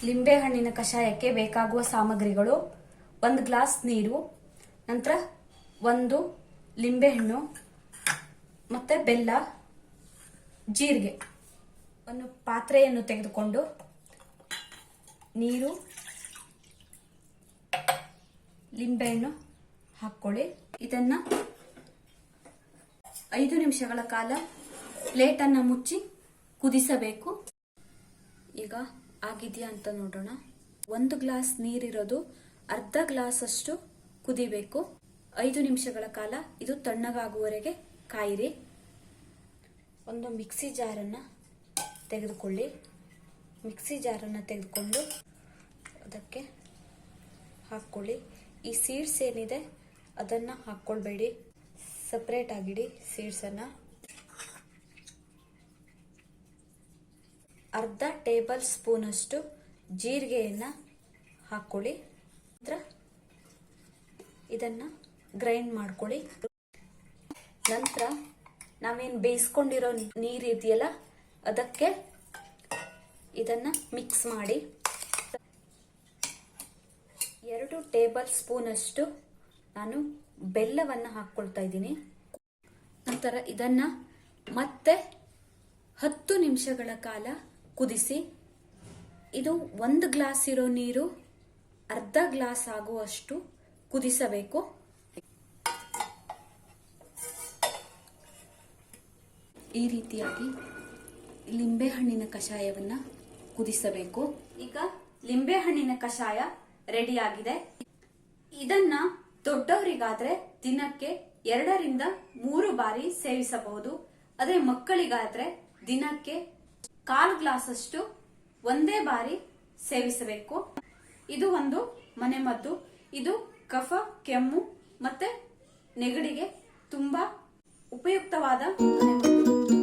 ಲಿಂಬೆಹಣ್ಣಿನ ಕಷಾಯಕ್ಕೆ ಬೇಕಾಗುವ ಸಾಮಗ್ರಿಗಳು: 1 ಗ್ಲಾಸ್ ನೀರು, ನಂತರ 1 ಲಿಂಬೆಹಣ್ಣು, ಮತ್ತೆ ಬೆಲ್ಲ, ಜೀರಿಗೆ. ಒಂದು ಪಾತ್ರೆಯನ್ನು ತೆಗೆದುಕೊಂಡು ನೀರು, ಲಿಂಬೆಹಣ್ಣು ಹಾಕೊಳ್ಳಿ. ಇದನ್ನ 5 ನಿಮಿಷಗಳ ಕಾಲ ಪ್ಲೇಟನ್ನು ಮುಚ್ಚಿ ಕುದಿಸಬೇಕು. ಈಗ ಆಗಿದೆಯಾ ಅಂತ ನೋಡೋಣ. 1 ಗ್ಲಾಸ್ ನೀರಿರೋದು ಅರ್ಧ ಗ್ಲಾಸ್ ಅಷ್ಟು ಕುದಿಬೇಕು. 5 ನಿಮಿಷಗಳ ಕಾಲ ಇದು ತಣ್ಣಗಾಗುವವರೆಗೆ ಕಾಯಿರಿ. ಒಂದು ಮಿಕ್ಸಿ ಜಾರನ್ನು ತೆಗೆದುಕೊಳ್ಳಿ. ಮಿಕ್ಸಿ ಜಾರನ್ನು ತೆಗೆದುಕೊಂಡು ಅದಕ್ಕೆ ಹಾಕ್ಕೊಳ್ಳಿ. ಈ ಸೀಡ್ಸ್ ಏನಿದೆ ಅದನ್ನ ಹಾಕ್ಕೊಳ್ಬೇಡಿ, ಸಪ್ರೇಟ್ ಆಗಿಡಿ ಸೀಡ್ಸನ್ನು. ಅರ್ಧ ಟೇಬಲ್ ಸ್ಪೂನ್ ಅಷ್ಟು ಜೀರಿಗೆಯನ್ನ ಹಾಕೊಳ್ಳಿ. ನಂತರ ಇದನ್ನ ಗ್ರೈಂಡ್ ಮಾಡ್ಕೊಳ್ಳಿ. ನಂತರ ನಾವೇನು ಬೇಯಿಸ್ಕೊಂಡಿರೋ ನೀರು ಇದೆಯಲ್ಲ ಅದಕ್ಕೆ ಇದನ್ನ ಮಿಕ್ಸ್ ಮಾಡಿ. 2 ಟೇಬಲ್ ಸ್ಪೂನ್ ಅಷ್ಟು ನಾನು ಬೆಲ್ಲವನ್ನು ಹಾಕ್ಕೊಳ್ತಾ ಇದ್ದೀನಿ. ನಂತರ ಇದನ್ನ ಮತ್ತೆ 10 ನಿಮಿಷಗಳ ಕಾಲ ಕುದಿಸಿ. ಇದು 1 ಗ್ಲಾಸ್ ಇರೋ ನೀರು ಅರ್ಧ ಗ್ಲಾಸ್ ಆಗುವಷ್ಟು ಕುದಿಸಬೇಕು. ಈ ರೀತಿಯಾಗಿ ಲಿಂಬೆಹಣ್ಣಿನ ಕಷಾಯವನ್ನ ಕುದಿಸಬೇಕು. ಈಗ ಲಿಂಬೆಹಣ್ಣಿನ ಕಷಾಯ ರೆಡಿ ಆಗಿದೆ. ಇದನ್ನ ದೊಡ್ಡವರಿಗಾದ್ರೆ ದಿನಕ್ಕೆ 2 ರಿಂದ 3 ಬಾರಿ ಸೇವಿಸಬಹುದು. ಅದೇ ಮಕ್ಕಳಿಗಾದ್ರೆ ದಿನಕ್ಕೆ 1/4 ಗ್ಲಾಸ್ ಅಷ್ಟು ಒಂದೇ ಬಾರಿ ಸೇವಿಸಬೇಕು. ಇದು ಒಂದು ಮನೆಮದ್ದು. ಇದು ಕಫ, ಕೆಮ್ಮು ಮತ್ತೆ ನೆಗಡಿಗೆ ತುಂಬಾ ಉಪಯುಕ್ತವಾದ ಮನೆಮದ್ದು.